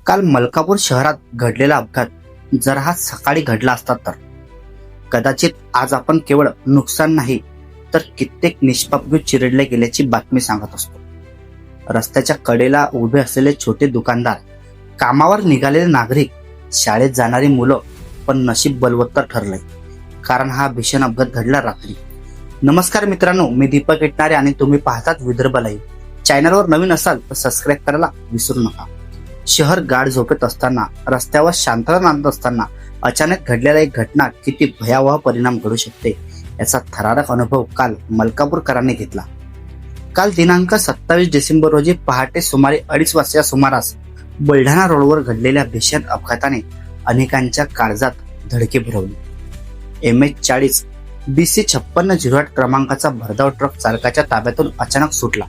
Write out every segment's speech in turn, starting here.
काल मलकापूर शहरात घडलेला अपघात जर हा सकाळी घडला असता तर कदाचित आज आपण केवळ नुकसान नाही तर कित्येक निष्पाप जीव चिरडले गेल्याची बातमी सांगत असतो. रस्त्याच्या कडेला उभे असलेले छोटे दुकानदार, कामावर निघालेले नागरिक, शाळेत जाणारी मुलं, पण नशीब बलवत्तर ठरलंय कारण हा भीषण अपघात घडला रात्री. नमस्कार मित्रांनो, मी दीपक इटणारे आणि तुम्ही पाहतात विदर्भ लाईव्ह. चॅनलवर नवीन असाल तर सबस्क्राईब करायला विसरू नका. शहर गाढ झोपेत असताना, रस्त्यावर शांतता नांदत असताना अचानक घडलेला एक घटना किती भयावह परिणाम घडू शकते याचा थरारक अनुभव काल मलकापूरकरांनी घेतला. काल दिनांक 27 डिसेंबर रोजी पहाटे सुमारे 2:30 वाजता सुमारास बुलढाणा रोडवर घडलेल्या भीषण अपघाताने अनेकांच्या काळजात धडके भरवले. MH40 BC 5608 क्रमांकाचा भरधाव ट्रक चालकाच्या ताब्यातून अचानक सुटला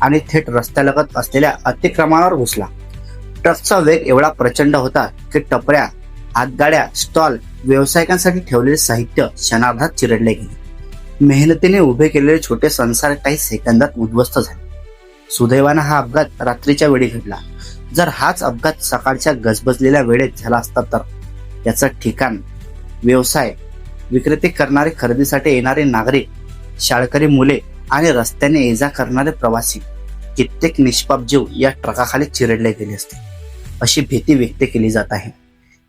आणि थेट रस्त्यालगत असलेल्या अतिक्रमणावर घुसला. ट्रकचा वेग एवढा प्रचंड होता की टपऱ्या, हातगाड्या, स्टॉल, व्यावसायिकांसाठी ठेवलेले साहित्य क्षणार्धात चिरडले गेले. मेहनतीने उभे केलेले छोटे संसार काही सेकंदात उद्ध्वस्त झाले. सुदैवानं हा अपघात रात्रीच्या वेळी घडला. जर हाच अपघात सकाळच्या गजबजलेल्या वेळेत झाला असता तर याचं ठिकाण, व्यवसाय, विक्रेते करणारे, खरेदीसाठी येणारे नागरिक, शाळकरी मुले आणि रस्त्याने ये जा करणारे प्रवासी, कित्येक निष्पाप जीव या ट्रकाखाली चिरडले गेले असते, अशी भीती व्यक्त केली जात आहे.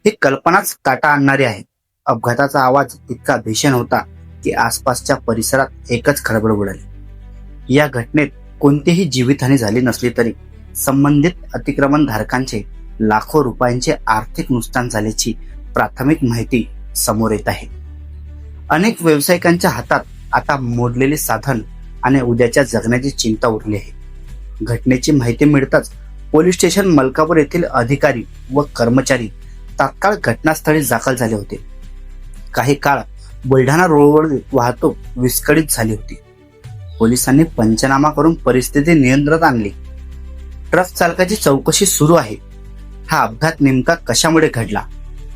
ही कल्पनाच काटा आणणारी आहे. अपघाताचा आवाज इतका भीषण होता की आसपासच्या परिसरात एकच खळबळ उडाली. या घटनेत कोणतीही जीवितहानी झाली नसली तरी संबंधित अतिक्रमण धारकांचे लाखो रुपयांचे आर्थिक नुकसान झाल्याची प्राथमिक माहिती समोर येत आहे. अनेक व्यावसायिकांच्या हातात आता मोडलेले साधन आणि उद्याच्या जगण्याची चिंता उरली आहे. घटनेची माहिती मिळताच पोलीस स्टेशन मलकापूर येथील अधिकारी व कर्मचारी तात्काळ घटनास्थळी दाखल झाले होते. काही काळ बुलढाणा रोडवर वाहतूक विस्कळीत झाली होती. पोलिसांनी पंचनामा करून परिस्थिती नियंत्रणात आणली. ट्रक चालकाची चौकशी सुरू आहे. हा अपघात नेमका कशामुळे घडला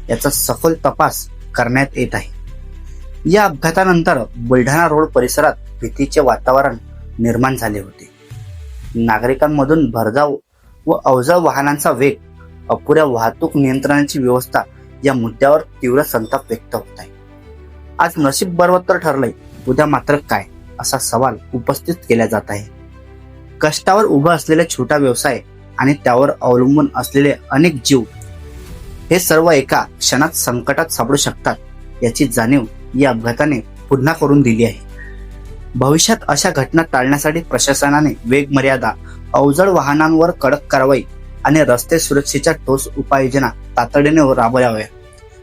याचा सखोल तपास करण्यात येत आहे. या अपघातानंतर बुलढाणा रोड परिसरात भीतीचे वातावरण निर्माण झाले होते. नागरिकांमधून भरधाव व अवजड वाहनांचा वेग, अपुऱ्या वाहतूक नियंत्रणाची व्यवस्था या मुद्द्यावर तीव्र संताप व्यक्त होत आहे. आज नशीब बलवत्तर ठरलंय, उद्या मात्र काय, असा सवाल उपस्थित केला जात आहे. कष्टावर उभा असलेला छोटा व्यवसाय आणि त्यावर अवलंबून असलेले अनेक जीव, हे सर्व एका क्षणात संकटात सापडू शकतात याची जाणीव या अपघाताने पुन्हा करून दिली आहे. भविष्यात अशा घटना टाळण्यासाठी प्रशासनाने वेग मर्यादा, अवजड वाहनांवर कडक कारवाई आणि रस्ते सुरक्षेच्या ठोस उपाययोजना तातडीने राबवाव्या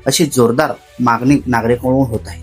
अशी जोरदार मागणी नागरिकांकडून होत आहे.